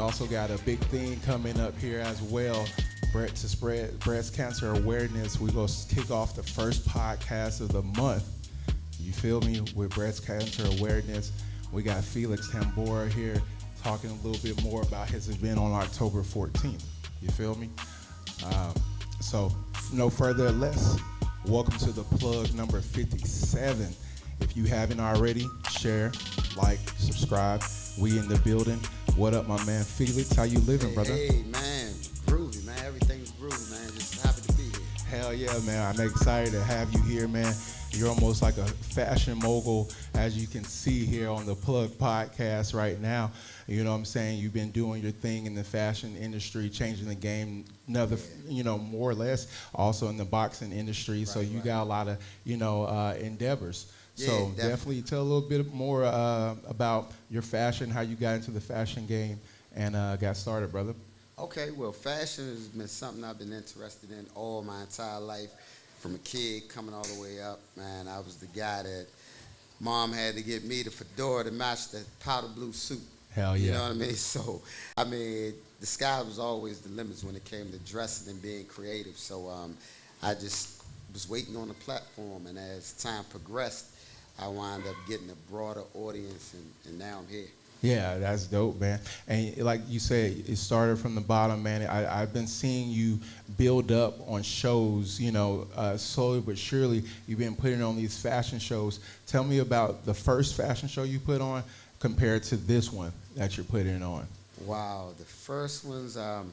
also got a big thing coming up here as well. To spread breast cancer awareness, we go kick off the first podcast of the month. You feel me? With breast cancer awareness, we got Felix Tambora here talking a little bit more about his event on October 14th. You feel me? So, no further less, welcome to the plug number 57. If you haven't already, share, like, subscribe. We in the building. What up, my man Felix? How you living, brother? Hey, man. Groovy, man. Everything's groovy, man. Just happy to be here. Hell yeah, man. I'm excited to have you here, man. You're almost like a fashion mogul, as you can see here on the Plug podcast right now. You know what I'm saying? You've been doing your thing in the fashion industry, changing the game, more or less, also in the boxing industry. So you got a lot of, endeavors. So definitely tell a little bit more about your fashion, how you got into the fashion game and got started, brother. Okay, well, fashion has been something I've been interested in all my entire life. From a kid coming all the way up, man, I was the guy that mom had to get me the fedora to match the powder blue suit. Hell yeah. You know what I mean? So, the sky was always the limits when it came to dressing and being creative. So I just was waiting on the platform, and as time progressed, I wound up getting a broader audience, and now I'm here. Yeah, that's dope, man. And like you said, it started from the bottom, man. I've been seeing you build up on shows, slowly but surely. You've been putting on these fashion shows. Tell me about the first fashion show you put on compared to this one that you're putting on. Wow, the first ones that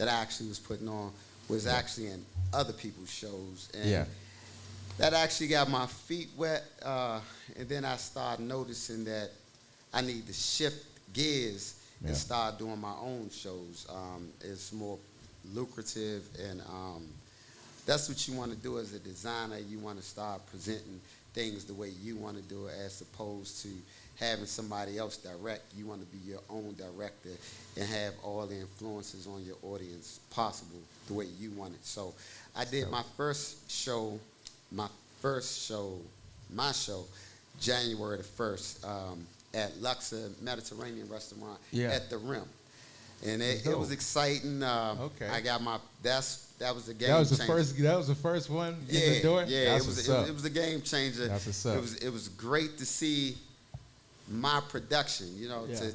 I actually was putting on was actually in other people's shows. And that actually got my feet wet. And then I started noticing that I need to shift gears and start doing my own shows. It's more lucrative, and that's what you want to do as a designer. You want to start presenting things the way you want to do it, as opposed to having somebody else direct. You want to be your own director and have all the influences on your audience possible the way you want it. So I did my show, January the 1st, at Luxor Mediterranean Restaurant at the Rim. And it was exciting. I got that was the game changer. That was the first one in the door? Yeah, it was a game changer. That's what's up. It was great to see my production,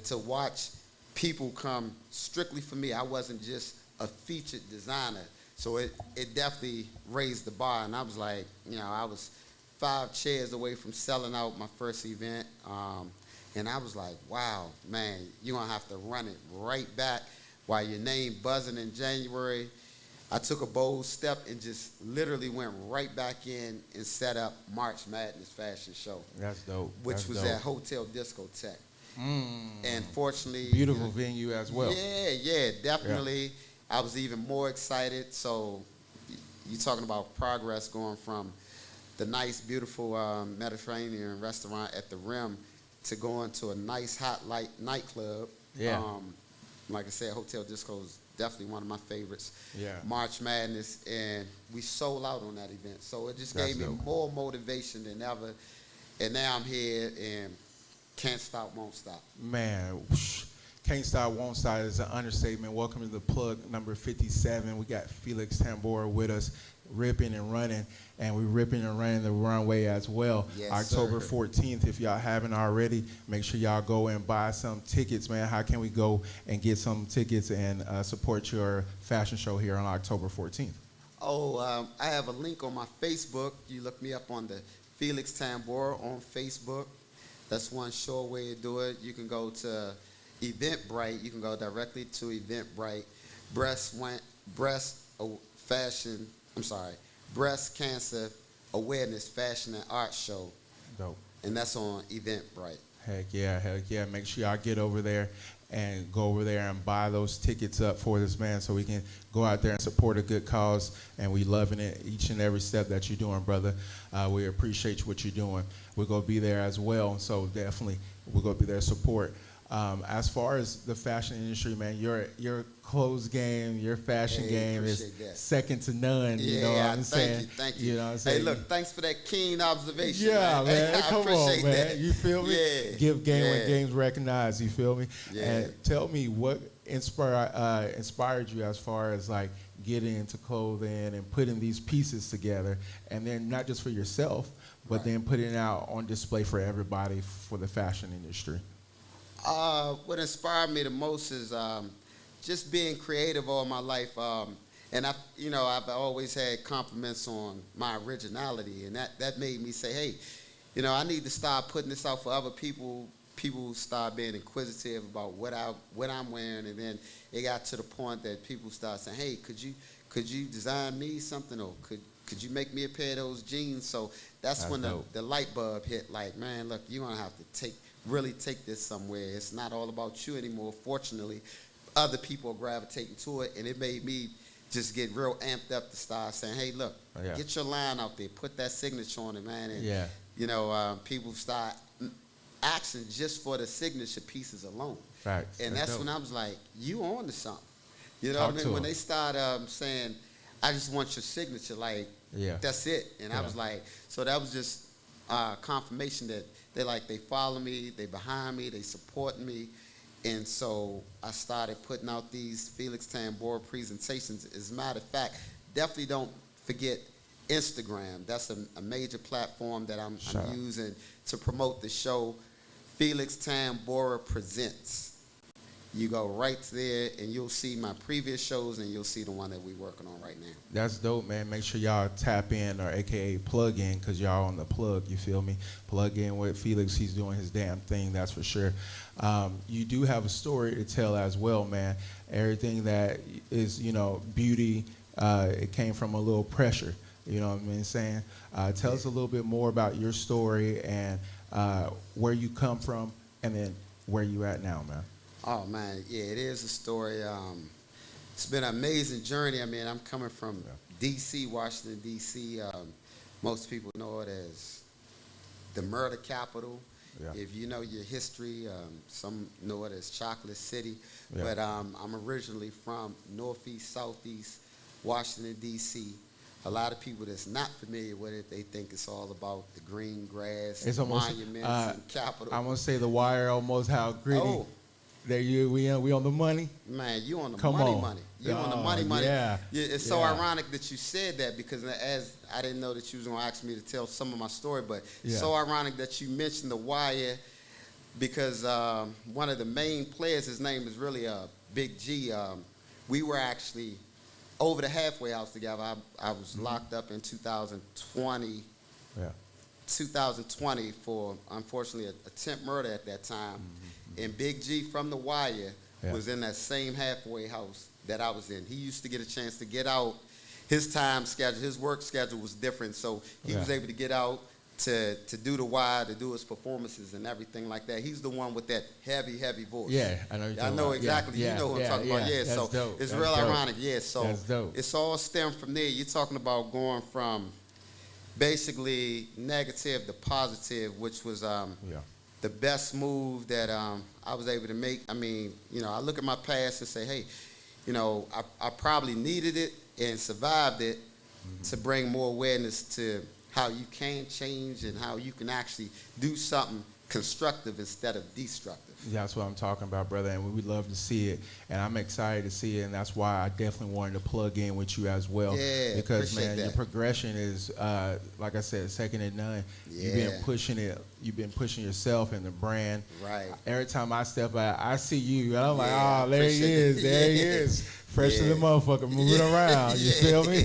to watch people come strictly for me. I wasn't just a featured designer. So it definitely raised the bar, and I was like, I was 5 chairs away from selling out my first event. And I was like, wow, man, you're going to have to run it right back while your name buzzing in January. I took a bold step and just literally went right back in and set up March Madness Fashion Show. That's dope. Which was at Hotel Discotheque. And fortunately... Beautiful venue as well. Yeah, definitely. Yeah. I was even more excited. So you're talking about progress going from the nice, beautiful Mediterranean restaurant at the Rim to going to a nice hot light nightclub. Yeah. Like I said, Hotel Disco is definitely one of my favorites. Yeah. March Madness, and we sold out on that event. So it just gave me more motivation than ever. And now I'm here and can't stop, won't stop. Man, can't stop, won't stop is an understatement. Welcome to the plug number 57. We got Felix Tambora with us, ripping and running, and we're ripping and running the runway as well. Yes, October sir. 14th, if y'all haven't already, make sure y'all go and buy some tickets, man. How can we go and get some tickets and support your fashion show here on October 14th? I have a link on my Facebook. You look me up on the Felix Tambora on Facebook. That's one sure way to do it. You can go to Eventbrite. You can go directly to Eventbrite. Breast Cancer Awareness Fashion and Art Show. Dope. And that's on Eventbrite. Heck yeah. Make sure y'all get over there and go over there and buy those tickets up for this man so we can go out there and support a good cause. And we loving it each and every step that you're doing, brother. We appreciate what you're doing. We're going to be there as well. So definitely we're going to be there to support. As far as the fashion industry, man, your clothes game, your fashion game is second to none. You know what I'm saying? Thank you. You know what I'm saying? Hey, look, thanks for that keen observation. Yeah, man. Come on, man. That. You feel me? Yeah. Give game when game's recognized. You feel me? Yeah. And tell me, what inspired you as far as like getting into clothing and putting these pieces together, and then not just for yourself, but then putting it out on display for everybody for the fashion industry? What inspired me the most is just being creative all my life. And I've always had compliments on my originality, and that made me say, hey, I need to start putting this out for other people. People start being inquisitive about what I'm wearing, and then it got to the point that people start saying, hey, could you design me something, or could you make me a pair of those jeans? So that's when the light bulb hit. Like, man, look, you're gonna have to really take this somewhere. It's not all about you anymore. Fortunately, other people are gravitating to it, and it made me just get real amped up to start saying, hey, look, get your line out there, put that signature on it, man. And, people start asking just for the signature pieces alone. Facts. And that's when I was like, you on to something. You know what I mean? When they start saying, I just want your signature, like, that's it. And I was like, so that was just confirmation that they follow me, they behind me, they support me. And so I started putting out these Felix Tambora presentations. As a matter of fact, definitely don't forget Instagram. That's a major platform that I'm using to promote the show. Felix Tambora Presents. You go right there, and you'll see my previous shows, and you'll see the one that we're working on right now. That's dope, man. Make sure y'all tap in, or AKA plug in, because y'all on the plug, you feel me? Plug in with Felix. He's doing his damn thing, that's for sure. You do have a story to tell as well, man. Everything that is, beauty, it came from a little pressure. You know what I mean saying? Tell us a little bit more about your story and where you come from, and then where you at now, man. Oh, man, it is a story. It's been an amazing journey. I mean, I'm coming from D.C., Washington, D.C. Most people know it as the murder capital. If you know your history, some know it as Chocolate City. But I'm originally from Northeast, Southeast Washington, D.C. A lot of people that's not familiar with it, they think it's all about the green grass, it's almost, monuments, and Capitol. I'm going to say The Wire, almost how gritty. Oh. There we on the money? Man, you on the money. You on the money. Yeah. It's so ironic that you said that, because as I didn't know that you was going to ask me to tell some of my story, but so ironic that you mentioned The Wire, because one of the main players, his name is really Big G. We were actually over the halfway house together. I was locked up in 2020. 2020 for, unfortunately, an attempt murder at that time. And Big G from The Wire was in that same halfway house that I was in. He used to get a chance to get out. His time schedule, his work schedule was different, so he was able to get out to do The Wire, to do his performances and everything like that. He's the one with that heavy, heavy voice. Yeah, I know. I know exactly. You know what I'm talking about. Yeah, so dope. It's real ironic. Yeah, so it's all stemmed from there. You're talking about going from basically negative to positive, which was the best move that I was able to make. I mean, I look at my past and say, hey, I probably needed it and survived it to bring more awareness to how you can change and how you can actually do something constructive instead of destructive. That's what I'm talking about, brother, and we'd love to see it, and I'm excited to see it, and that's why I definitely wanted to plug in with you as well. Yeah, because, man, your progression is, like I said, second to none. Yeah. You've been pushing yourself and the brand. Right. Every time I step out, I see you, and I'm like, oh, there he is, there he is. Fresh to the motherfucker, moving around, you feel me?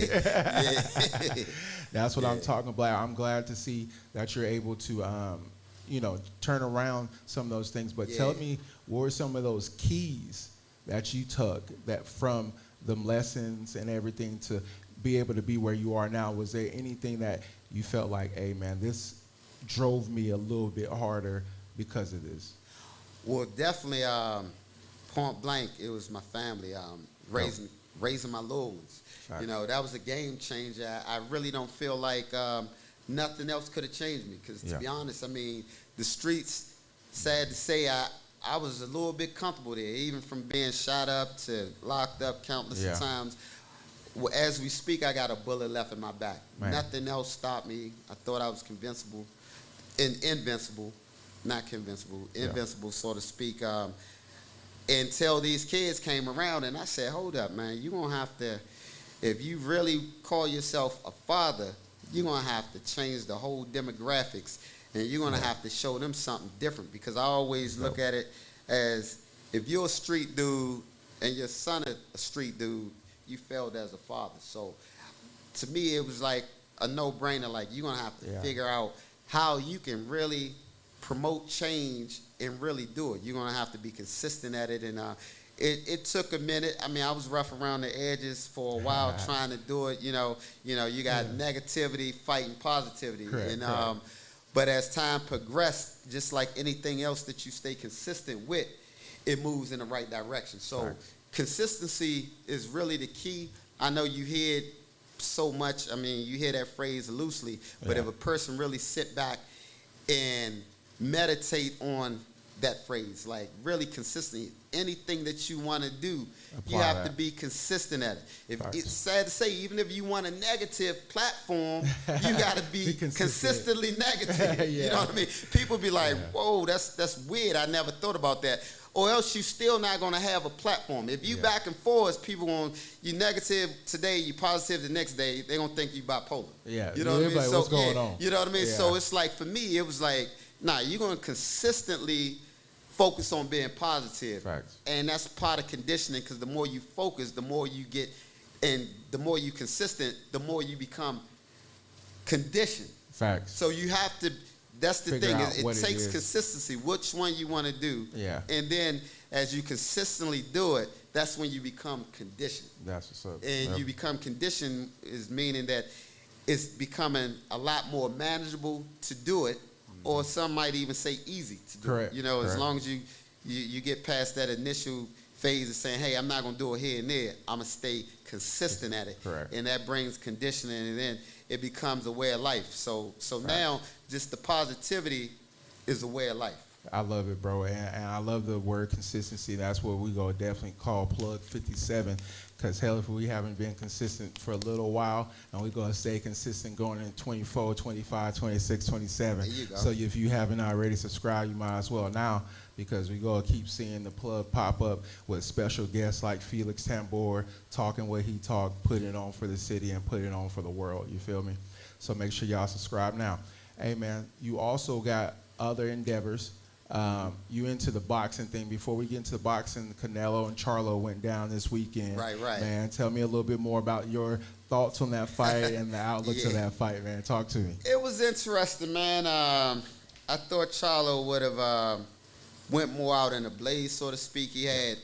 That's what I'm talking about. I'm glad to see that you're able to, turn around some of those things. But tell me, what were some of those keys that you took that from the lessons and everything to be able to be where you are now? Was there anything that you felt like, hey, man, this drove me a little bit harder because of this? Well, definitely, point blank, it was my family, raising my little ones. Right. That was a game changer. I really don't feel like nothing else could have changed me, because to be honest, I mean, the streets, sad to say, I was a little bit comfortable there, even from being shot up to locked up countless of times. Well, as we speak, I got a bullet left in my back. Man. Nothing else stopped me. I thought I was invincible, so to speak. until these kids came around, and I said, hold up, man, you're going to have to, if you really call yourself a father, you're going to have to change the whole demographics, and you're going to have to show them something different, because I always look at it as, if you're a street dude and your son is a street dude, you failed as a father. So to me, it was like a no-brainer. Like, you're going to have to figure out how you can really promote change and really do it. You're going to have to be consistent at it. And it took a minute. I mean, I was rough around the edges for a while trying to do it. You got negativity fighting positivity. Correct. But as time progressed, just like anything else that you stay consistent with, it moves in the right direction. So consistency is really the key. I know you hear it so much. I mean, you hear that phrase loosely, but if a person really sit back and meditate on that phrase, like really consistently, anything that you want to do, you have to be consistent at it. If it's sad to say, even if you want a negative platform, you got to be consistently negative. You know what I mean? People be like, whoa, that's weird. I never thought about that. Or else you still not going to have a platform. If you back and forth, people going, you negative today, you positive the next day, they're going to think you bipolar. Yeah. You know what I mean? Like, so, what's going on? You know what I mean? So it's like, for me, it was like, nah, you're going to consistently focus on being positive. Facts. And that's part of conditioning, because the more you focus, the more you get, and the more you consistent, the more you become conditioned. Facts. So you have to, that's the thing, it takes is. Consistency, which one you want to do. Yeah. And then as you consistently do it, that's when you become conditioned. That's what's up. And you become conditioned is meaning that it's becoming a lot more manageable to do it, or some might even say easy to do it. You know, as long as you get past that initial phase of saying, hey, I'm not going to do it here and there. I'm going to stay consistent at it. Correct. And that brings conditioning, and then it becomes a way of life. So now just the positivity is a way of life. I love it, bro, and I love the word consistency. That's what we go definitely call plug 57, because hell, if we haven't been consistent for a little while, and we're going to stay consistent going in 24, 25, 26, 27. There you go. So if you haven't already subscribed, you might as well now, because we're going to keep seeing the plug pop up with special guests like Felix Tambora, talking what he talked, putting it on for the city and putting it on for the world. You feel me? So make sure y'all subscribe now. Hey, man, you also got other endeavors. You into the boxing thing. Before we get into the boxing, Canelo and Charlo went down this weekend. Right. Man, tell me a little bit more about your thoughts on that fight and the outlooks of that fight, man. Talk to me. It was interesting, man. I thought Charlo would have went more out in a blaze, so to speak. He had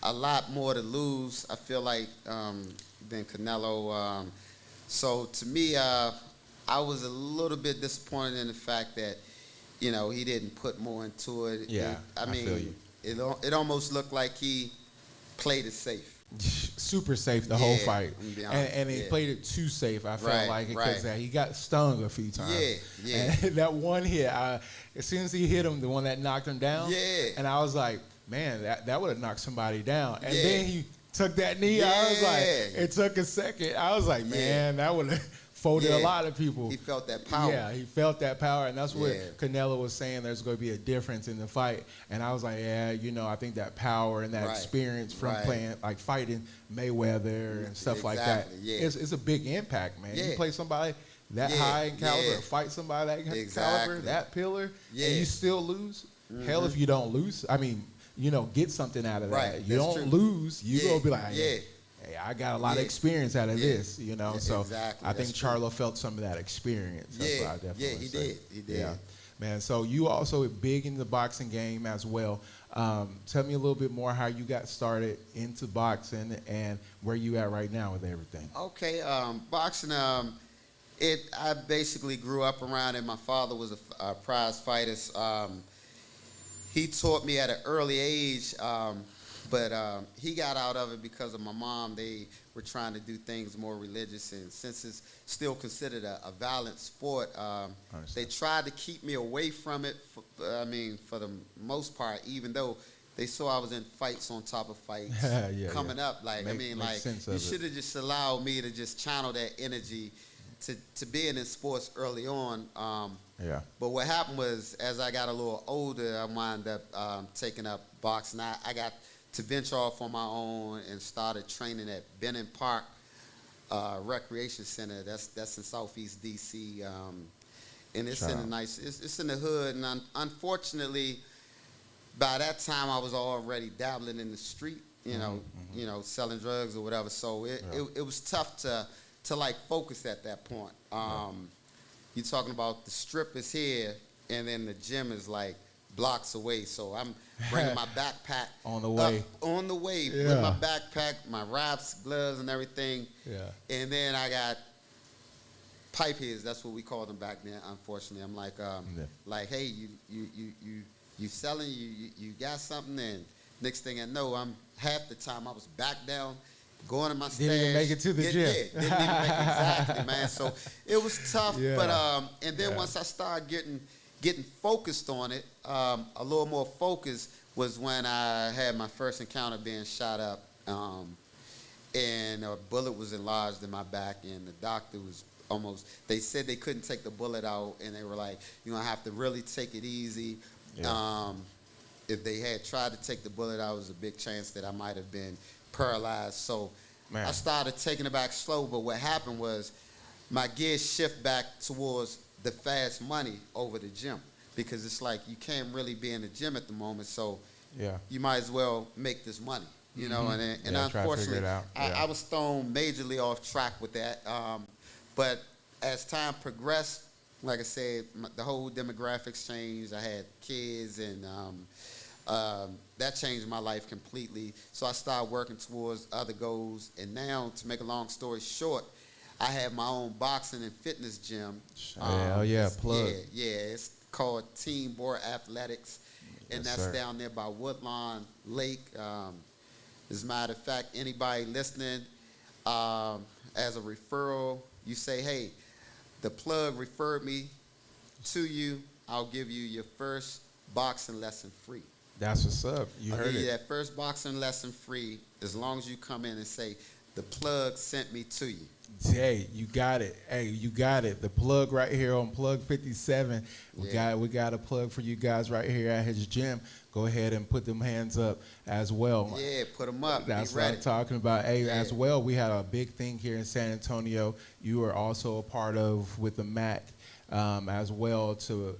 a lot more to lose, I feel like, than Canelo. So to me, I was a little bit disappointed in the fact that, you know, he didn't put more into it. Yeah, I mean, it almost looked like he played it safe. Super safe the whole fight. And he yeah. played it too safe, I felt like, because he got stung a few times. Yeah. And that one hit, as soon as he hit him, the one that knocked him down, and I was like, man, that would have knocked somebody down. And then he took that knee. I was like, it took a second. I was like, man, that would have folded a lot of people. He felt that power. Yeah, he felt that power, and that's what Canelo was saying. There's going to be a difference in the fight, and I was like, you know, I think that power and that experience from playing, like fighting Mayweather and stuff like that, it's a big impact, man. You play somebody that high in caliber, fight somebody that caliber, that pillar, and you still lose. Hell, if you don't lose, I mean, you know, get something out of that. You don't lose, you go be like, hey, I got a lot of experience out of this, you know. So I think Charlo felt some of that experience. That's what I definitely say. He did. Yeah, man. So you also big in the boxing game as well. Tell me a little bit more how you got started into boxing and where you at right now with everything. Okay, boxing. I basically grew up around it. My father was a prize fighter. He taught me at an early age. But he got out of it because of my mom. They were trying to do things more religious, and since it's still considered a violent sport, they tried to keep me away from it. For the most part, even though they saw I was in fights on top of fights coming up. Like, you should have just allowed me to just channel that energy to being in sports early on. But what happened was, as I got a little older, I wound up taking up boxing. I got to venture off on my own and started training at Benton Park Recreation Center. That's in Southeast DC, and it's in a nice. It's in the hood, and unfortunately, by that time I was already dabbling in the street, you know, selling drugs or whatever. So it was tough to like focus at that point. You're talking about the strip is here, and then the gym is like blocks away. So I'm bringing my backpack on the way with my backpack, my wraps, gloves, and everything. Yeah. And then I got pipe heads. That's what we called them back then. Unfortunately, I'm like, hey, you selling? You got something? And next thing I know, I'm half the time I was back down, going to my stash. Didn't even make it to the gym. Didn't even make it, exactly, man. So it was tough, but and then once I started getting focused on it, a little more focused was when I had my first encounter being shot up, and a bullet was enlarged in my back, and the doctor was they said they couldn't take the bullet out, and they were like, you're going to have to really take it easy. Yeah. If they had tried to take the bullet out, there was a big chance that I might have been paralyzed. So I started taking it back slow, but what happened was my gears shift back towards the fast money over the gym, because it's like you can't really be in the gym at the moment, so you might as well make this money, you know. And unfortunately, I was thrown majorly off track with that. But as time progressed, like I said, the whole demographics changed. I had kids, and that changed my life completely. So I started working towards other goals. And now, to make a long story short, I have my own boxing and fitness gym. Plug. It's called Tambora Athletics, and that's down there by Woodlawn Lake. As a matter of fact, anybody listening, as a referral, you say, hey, the plug referred me to you, I'll give you your first boxing lesson free. That's what's up. I'll give you that first boxing lesson free as long as you come in and say, the plug sent me to you. Hey, you got it. The plug right here on Plug 57. We got a plug for you guys right here at his gym. Go ahead and put them hands up as well. Yeah, put them up. That's what I'm talking about. Hey, as well, we had a big thing here in San Antonio. You were also a part of with the MAC as well to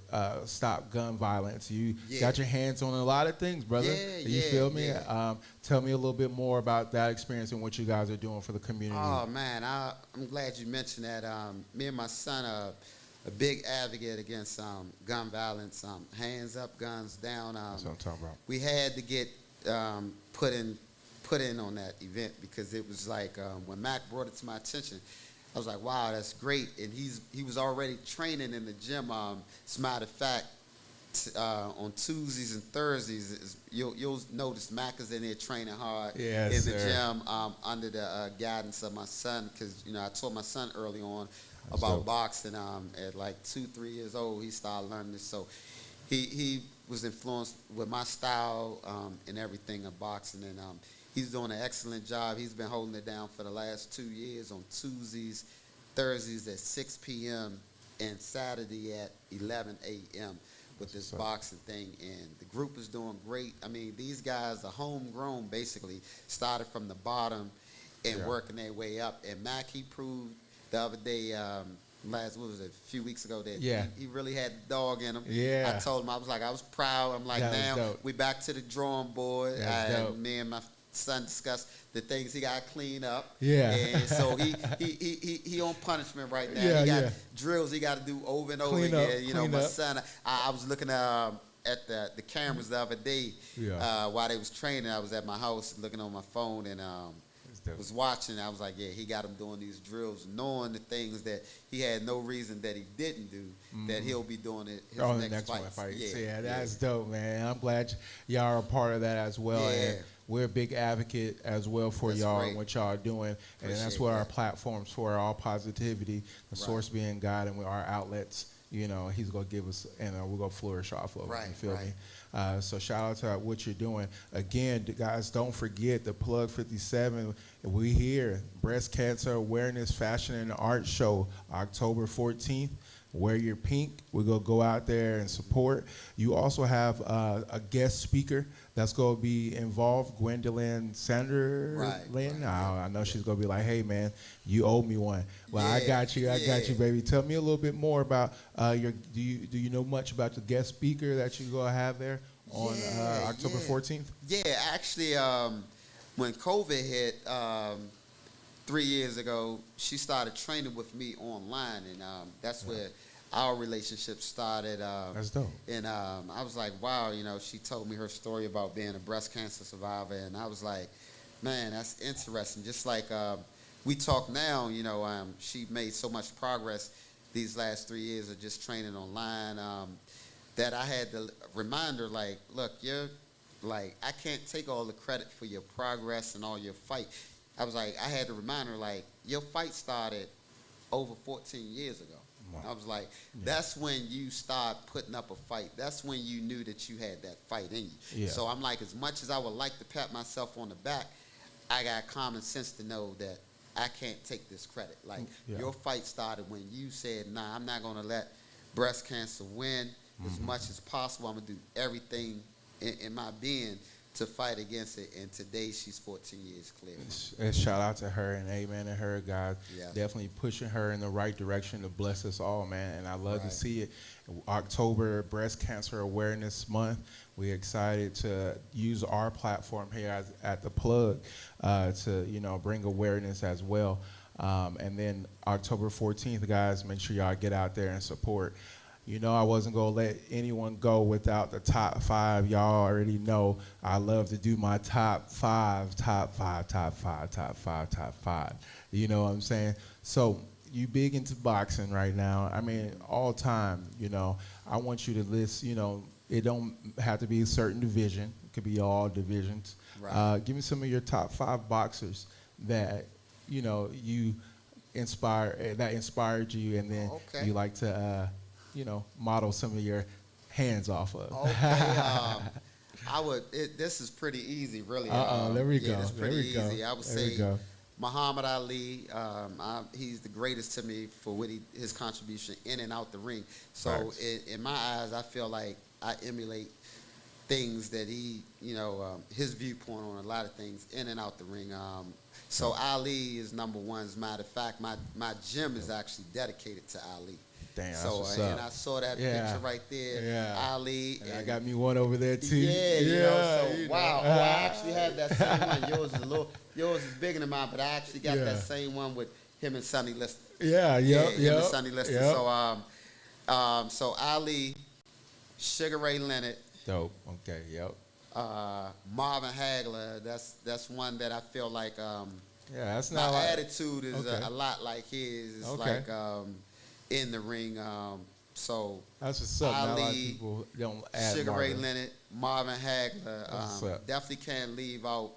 stop gun violence. You got your hands on a lot of things, brother. You feel me? Tell me a little bit more about that experience and what you guys are doing for the community. Oh, man, I'm glad you mentioned that. Me and my son are a big advocate against gun violence. Hands up, guns down. That's what I'm talking about. We had to get put in on that event, because it was like when Mac brought it to my attention, I was like, wow, that's great. And he was already training in the gym. As a matter of fact, on Tuesdays and Thursdays, you'll notice Mac is in there training hard in the gym under the guidance of my son, because I taught my son early on about boxing. At like 2-3 years old, he started learning this. So he was influenced with my style and everything of boxing, and he's doing an excellent job. He's been holding it down for the last 2 years on Tuesdays, Thursdays at 6 p.m., and Saturday at 11 a.m. with this boxing thing. And the group is doing great. I mean, these guys are homegrown, basically, started from the bottom and working their way up. And Mac, he proved the other day, a few weeks ago, that he really had the dog in him. Yeah. I told him, I was proud. I'm like, now we back to the drawing board. Me and my son discussed the things he got to clean up. Yeah. And so he on punishment right now. He got drills he got to do over and over again. My son, I was looking at the cameras the other day while they was training. I was at my house looking on my phone, and was watching. I was like, he got him doing these drills, knowing the things that he had no reason that he didn't do, that he'll be doing it his next fight. Yeah, that's dope, man. I'm glad y'all are a part of that as well. Yeah. And we're a big advocate as well for y'all and what y'all are doing. And that's what our platform's for, all positivity, the source being God, and our outlets. He's going to give us, and we're going to flourish off of it. You feel me? So shout out to what you're doing. Again, guys, don't forget the Plug 57. We here, Breast Cancer Awareness Fashion and Art Show, October 14th. wear your pink. We're going to go out there and support. You also have a guest speaker that's going to be involved, Gwendolyn Sanderlin. Right. I know she's going to be like, hey, man, you owe me one. Well, I got you, baby. Tell me a little bit more about do you know much about the guest speaker that you're going to have there on October 14th? Yeah, actually, when COVID hit 3 years ago, she started training with me online, and that's where our relationship started. That's dope. And I was like, wow, she told me her story about being a breast cancer survivor, and I was like, man, that's interesting. Just like we talk now, she made so much progress these last 3 years of just training online that I had to remind her, like, look, I can't take all the credit for your progress and all your fight. I was like, I had to remind her, like, your fight started over 14 years ago. Wow. I was like, that's when you start putting up a fight. That's when you knew that you had that fight in you. Yeah. So I'm like, as much as I would like to pat myself on the back, I got common sense to know that I can't take this credit. Like, your fight started when you said, nah, I'm not going to let breast cancer win. As much as possible, I'm going to do everything in my being to fight against it, and today she's 14 years clear. And shout out to her and amen to her, God. Yeah. Definitely pushing her in the right direction to bless us all, man. And I love to see it. October, Breast Cancer Awareness Month. We're excited to use our platform here at The Plug to, bring awareness as well. And then October 14th, guys, make sure y'all get out there and support. I wasn't going to let anyone go without the top 5. Y'all already know I love to do my top five. You know what I'm saying? So you big into boxing right now. I mean, all time, I want you to list, it don't have to be a certain division. It could be all divisions. Right. Give me some of your top 5 boxers that, you inspired you, and then you like to, model some of your hands off of. Okay. This is pretty easy, really. There we go. It's pretty easy. I would say Muhammad Ali. He's the greatest to me for his contribution in and out the ring. So in my eyes, I feel like I emulate things that he, his viewpoint on a lot of things in and out the ring. So Ali is number one. As a matter of fact, my gym is actually dedicated to Ali. Damn, so and I saw that picture right there. Yeah. Ali. And I got me one over there too. Wow. Oh, I actually have that same one. Yours is bigger than mine, but I actually got that same one with him and Sonny Liston. Him and Sonny Liston. Yep. So Ali, Sugar Ray Leonard. Dope. Okay. Yep. Marvin Hagler. That's one that I feel like. That's not. My attitude is a lot like his. It's like. In the ring, so that's what's up. Ali, a lot of people don't add Sugar Ray Leonard, Marvin Hagler. Definitely can't leave out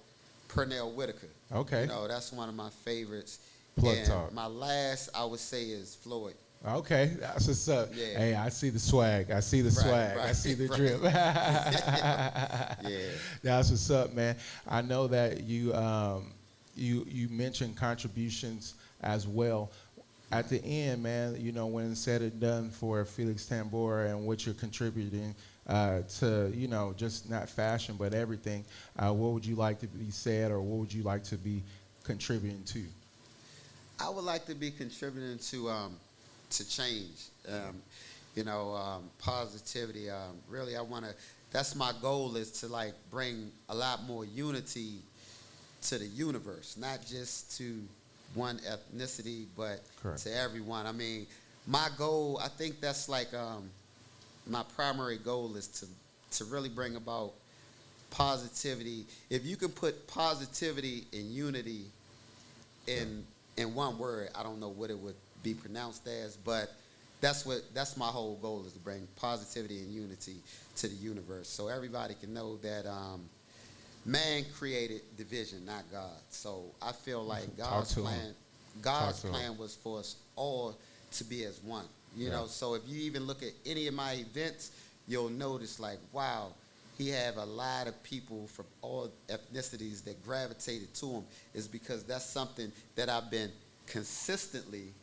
Pernell Whitaker. Okay, that's one of my favorites. Plug talk. My last, I would say, is Floyd. Okay, that's what's up. Yeah. Hey, I see the swag. I see the swag. I see the drip. That's what's up, man. I know that you mentioned contributions as well. At the end, man, when it's said and done for Felix Tambora and what you're contributing to, just not fashion but everything, what would you like to be said, or what would you like to be contributing to? I would like to be contributing to change, positivity. Really, I want to. That's my goal, is to bring a lot more unity to the universe, not just to one ethnicity, but to everyone. I mean, my goal, I think that's my primary goal is to really bring about positivity. If you can put positivity and unity in one word, I don't know what it would be pronounced as, but that's my whole goal, is to bring positivity and unity to the universe, so everybody can know that man created division, not God. So I feel like God's plan was for us all to be as one. So if you even look at any of my events, you'll notice wow, he have a lot of people from all ethnicities that gravitated to him, is because that's something that I've been consistently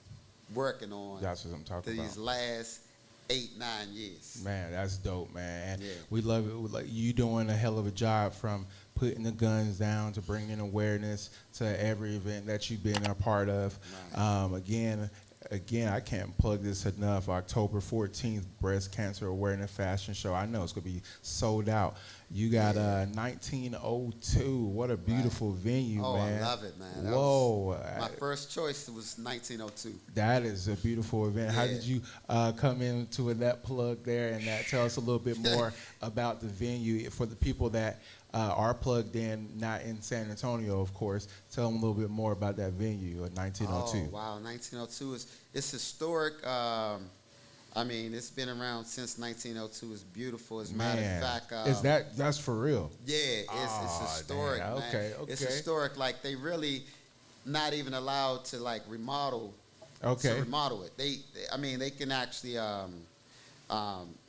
working on. That's what I'm talking about. These last 8-9 years. Man, that's dope, man. And Yeah. we love it. Like you doing a hell of a job from putting the guns down to bringing awareness to every event that you've been a part of. Right. Again, I can't plug this enough. October 14th, Breast Cancer Awareness Fashion Show. I know it's going to be sold out. You got 1902. What a beautiful venue, man. I love it, man. Whoa. My first choice was 1902. That is a beautiful event. How Yeah. did you come into that plug there and tell us a little bit more about the venue for the people that are plugged in, not in San Antonio, of course. Tell them a little bit more about that venue at 1902. Oh, wow. 1902 it's historic. I mean, it's been around since 1902. It's beautiful. As a matter of fact. That's for real? Yeah, it's historic, damn. man. Okay. It's historic. Like, they really not even allowed to, like, remodel. Okay. To remodel it. They can actually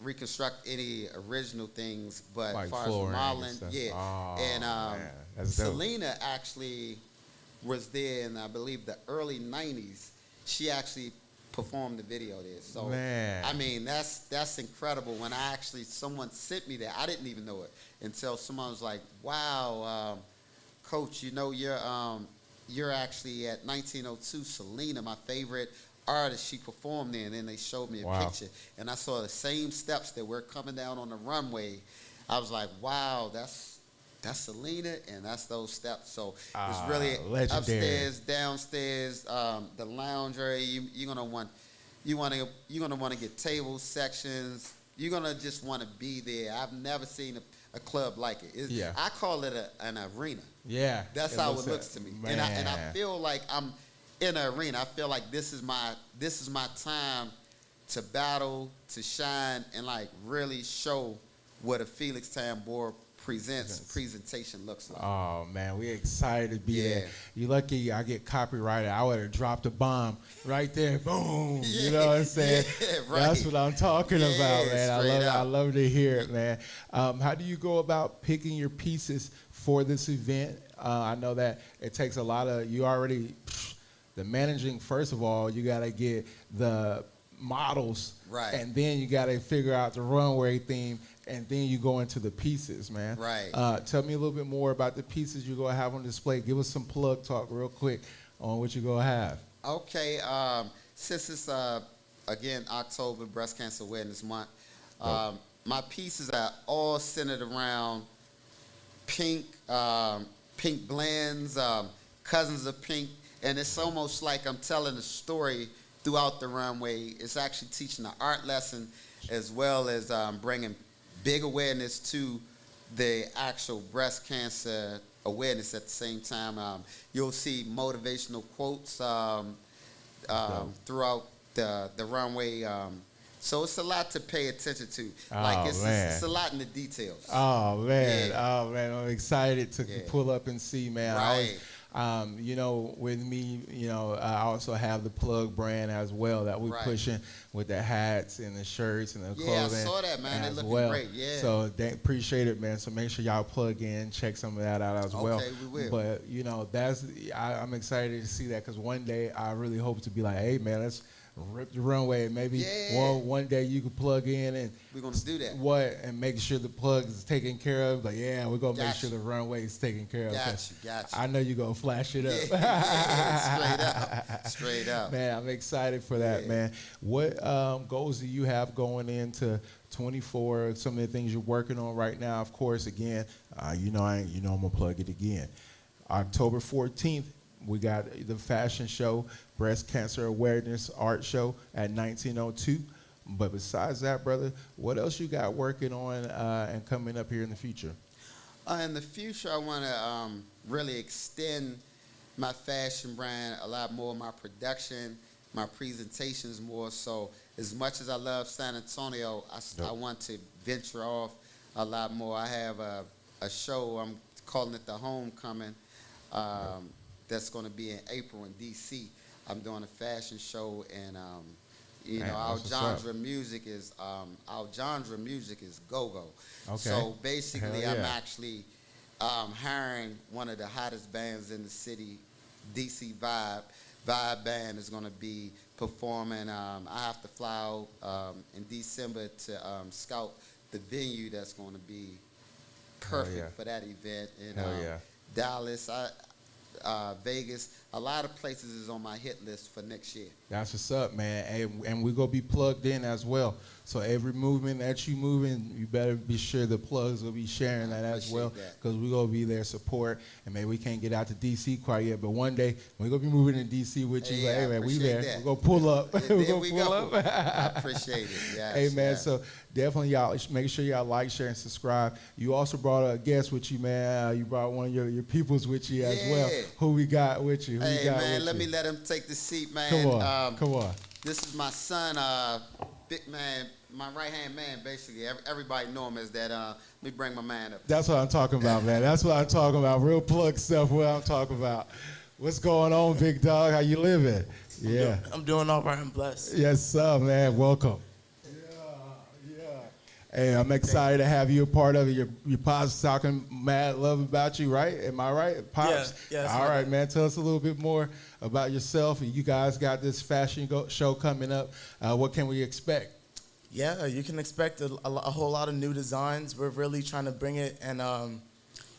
reconstruct any original things, but Like as far as flooring remodeling, and stuff. yeah. Oh, And man. That's dope. Selena actually was there in, I believe, the early 90s. She actually performed the video there. So, Man. I mean, that's incredible. When someone sent me that, I didn't even know it until someone was like, wow, Coach, you know, you're actually at 1902 Selena, my favorite artist. She performed there, and then they showed me a picture, and I saw the same steps that were coming down on the runway. I was like, wow, that's Selena, and that's those steps. So it's really legendary. Upstairs, downstairs, the lounge area. You're gonna want to get tables, sections. You're gonna just want to be there. I've never seen a club like it. I call it an arena. Yeah, that's how it looks to me. Man. And I feel like I'm in an arena. I feel like this is my time to battle, to shine, and like really show what a Felix Tambora presentation looks like. Oh man, we're excited to be there. Yeah. You lucky I get copyrighted. I would have dropped a bomb right there. Boom. You know what I'm saying? Yeah, right. That's what I'm talking about, man. I love to hear it, man. How do you go about picking your pieces for this event? I know that it takes a lot of the managing. First of all, you got to get the models, right, and then you got to figure out the runway theme, and then you go into the pieces, man. Right. Tell me a little bit more about the pieces you're going to have on display. Give us some plug talk real quick on what you're going to have. Okay. Since it's, again, October, Breast Cancer Awareness Month, my pieces are all centered around pink, pink blends, cousins of pink, and it's almost like I'm telling a story throughout the runway. It's actually teaching an art lesson as well as bringing big awareness to the actual breast cancer awareness at the same time. You'll see motivational quotes throughout the runway. So it's a lot to pay attention to. It's a lot in the details. Oh, man. Yeah. Oh, man. I'm excited to pull up and see, man. Right. With me, I also have the Plug brand as well that we're pushing with the hats and the shirts and the clothing. Yeah, I saw that, man. They're looking great, yeah. So appreciate it, man. So make sure y'all plug in, check some of that out as well. Okay, we will. But, I'm excited to see that because one day I really hope to be like, hey, man, let's rip the runway. Maybe one day you could plug in and we're gonna do that. And make sure the plug is taken care of. Like, we're gonna make sure the runway is taken care of. Got you. I know you're gonna flash it up. Straight up. Man, I'm excited for that, man. What goals do you have going into 24? Some of the things you're working on right now. Of course, again, I'm gonna plug it again. October 14th. We got the fashion show, Breast Cancer Awareness Art Show at 1902. But besides that, brother, what else you got working on and coming up here in the future? In the future, I want to really extend my fashion brand a lot more, my production, my presentations more. So as much as I love San Antonio, I want to venture off a lot more. I have a show, I'm calling it The Homecoming. That's going to be in April in D.C. I'm doing a fashion show, and our genre music is go-go. Okay. So basically, I'm actually hiring one of the hottest bands in the city, DC Vibe. Vibe Band is going to be performing. I have to fly out in December to scout the venue that's going to be perfect for that event. In Dallas, Vegas, a lot of places is on my hit list for next year. That's what's up, man. And we're going to be plugged in as well. So every movement that you moving, you better be sure the plugs will be sharing that as well, because we're going to be there support. And maybe we can't get out to D.C. quite yet, but one day we're going to be moving to D.C. with you. Hey, man, we there. We're going to pull up. We're going to pull up. I appreciate it. Yes, hey, man, so definitely y'all make sure y'all like, share, and subscribe. You also brought a guest with you, man. You brought one of your peoples with you as well. Who we got with you? Hey, man, let me let him take the seat, man. Come on. This is my son, big man, my right-hand man, basically. Everybody know him as that. Let me bring my man up. That's what I'm talking about, man. That's what I'm talking about. Real plug stuff, what I'm talking about. What's going on, big dog? How you living? Yeah. I'm doing all right. I'm blessed. Yes, sir, man. Welcome. Hey, I'm excited to have you a part of it. Your pops talking mad love about you, right? Am I right? Pops? Yeah. All right, man. Tell us a little bit more about yourself. You guys got this fashion show coming up. What can we expect? Yeah, you can expect a whole lot of new designs. We're really trying to bring it and,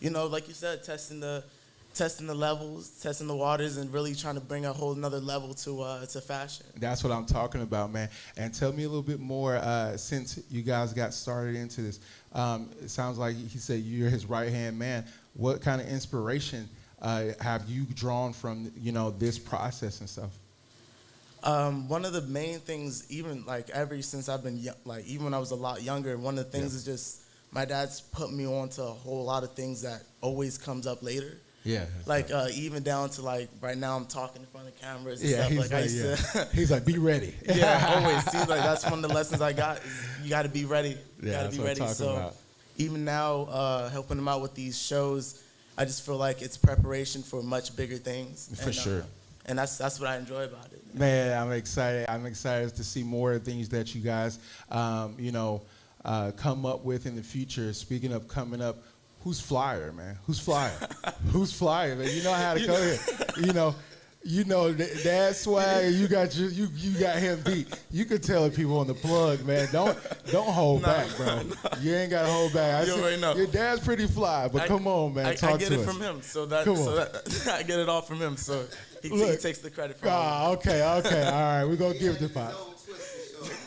like you said, testing the levels, testing the waters, and really trying to bring a whole nother level to fashion. That's what I'm talking about, man. And tell me a little bit more, since you guys got started into this. It sounds like he said you're his right-hand man. What kind of inspiration have you drawn from, this process and stuff? One of the main things, even ever since I've been even when I was a lot younger, one of the things is just my dad's put me on to a whole lot of things that always comes up later. Yeah. Even down to right now I'm talking in front of cameras and stuff. He's like, be ready. Yeah, always. Seems like that's one of the lessons I got. Is you got to be ready. You got to be ready. So even now, helping them out with these shows, I just feel like it's preparation for much bigger things. For sure. And that's what I enjoy about it. Man, I'm excited. I'm excited to see more things that you guys, come up with in the future. Speaking of coming up, who's flyer, man? Who's flyer? Who's flyer, man? You know how to come here. Dad swag. You got him beat. You could tell the people on the plug, man. Don't hold back, bro. You ain't got to hold back. You already know. Your dad's pretty fly, but come on, man. Talk to us. I get it from him, so that I get it all from him. So he takes the credit from me. Okay. All right, we're gonna give it to Pop.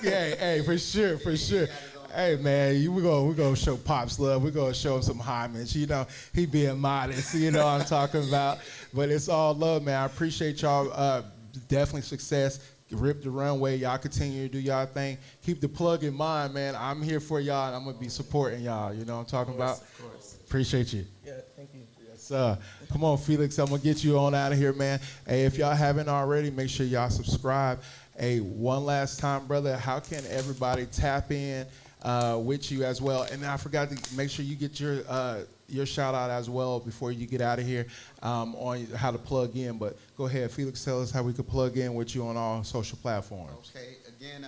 Hey, for sure. Hey, man, we're gonna show Pops love. We're gonna show him some homage. He being modest. What I'm talking about. But it's all love, man. I appreciate y'all. Definitely success. Rip the runway. Y'all continue to do y'all thing. Keep the plug in mind, man. I'm here for y'all, and I'm gonna be supporting y'all. You know what I'm talking about? Of course. Appreciate you. Yeah, thank you. Yes, come on, Felix. I'm gonna get you on out of here, man. Hey, if y'all haven't already, make sure y'all subscribe. Hey, one last time, brother. How can everybody tap in with you as well? And I forgot to make sure you get your shout out as well before you get out of here on how to plug in. But go ahead, Felix, tell us how we could plug in with you on all social platforms. Okay, again,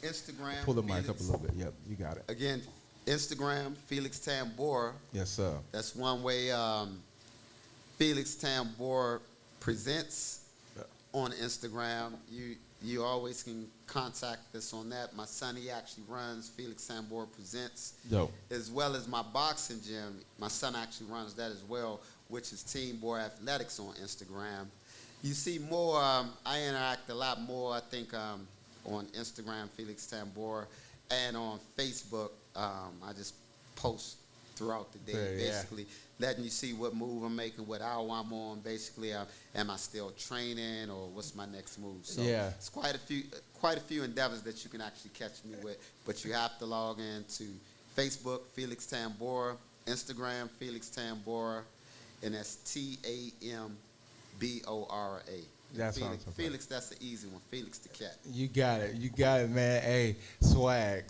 Instagram. Pull the mic up a little bit. Yep, you got it. Again, Instagram, Felix Tambora. Yes, sir. That's one way. Felix Tambora presents on Instagram. You always can contact us on that. My son, he actually runs Felix Tambora Presents. Dope. As well as my boxing gym. My son actually runs that as well, which is Team Boy Athletics on Instagram. You see more, I interact a lot more, I think, on Instagram, Felix Tambora, and on Facebook. I just post throughout the day, basically letting you see what move I'm making, what hour I'm on. Basically, am I still training, or what's my next move? So it's quite a few endeavors that you can actually catch me with. But you have to log in to Facebook, Felix Tambora, Instagram, Felix Tambora, and that's Tambora. That's Felix, that's the easy one. Felix the cat. You got it, man. Hey, swag.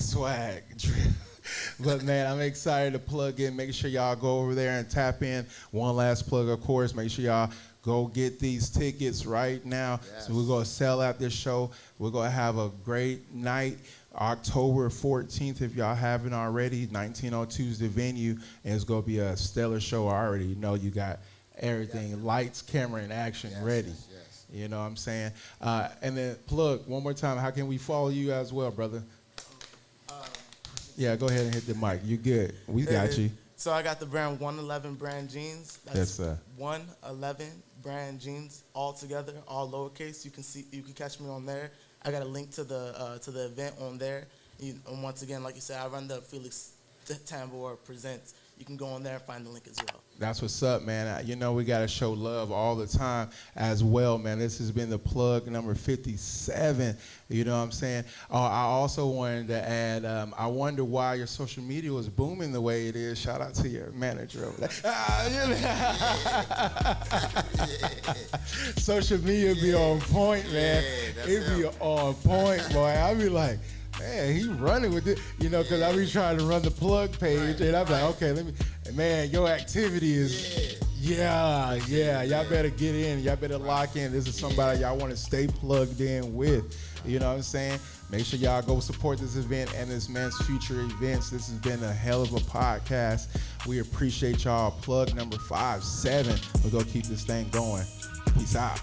But, man, I'm excited to plug in. Make sure y'all go over there and tap in. One last plug, of course. Make sure y'all go get these tickets right now. Yes. So we're going to sell out this show. We're going to have a great night. October 14th, if y'all haven't already, 1902 is the venue, and it's going to be a stellar show. I already know you got everything, lights, camera, and action ready. You know what I'm saying? And then plug one more time. How can we follow you as well, brother? Yeah, go ahead and hit the mic. You good? We got you. So I got the brand 111 Brand Jeans. That's 111 Brand Jeans, all together, all lowercase. You can catch me on there. I got a link to the event on there. And once again, like you said, I run the Felix Tambora Presents. You can go on there and find the link as well. That's what's up, man. You know we got to show love all the time as well, man. This has been the plug number 57. You know what I'm saying? I also wanted to add, I wonder why your social media was booming the way it is. Shout out to your manager over there. Social media be on point, man. It be on point, boy. I be like, man, he running with it, you know, because I be trying to run the plug page, and I'm like, okay, man, your activity is, yeah, y'all better get in, y'all better lock in. This is somebody y'all want to stay plugged in with, you know what I'm saying? Make sure y'all go support this event and this man's future events. This has been a hell of a podcast. We appreciate y'all. Plug number 57. We're going to keep this thing going. Peace out.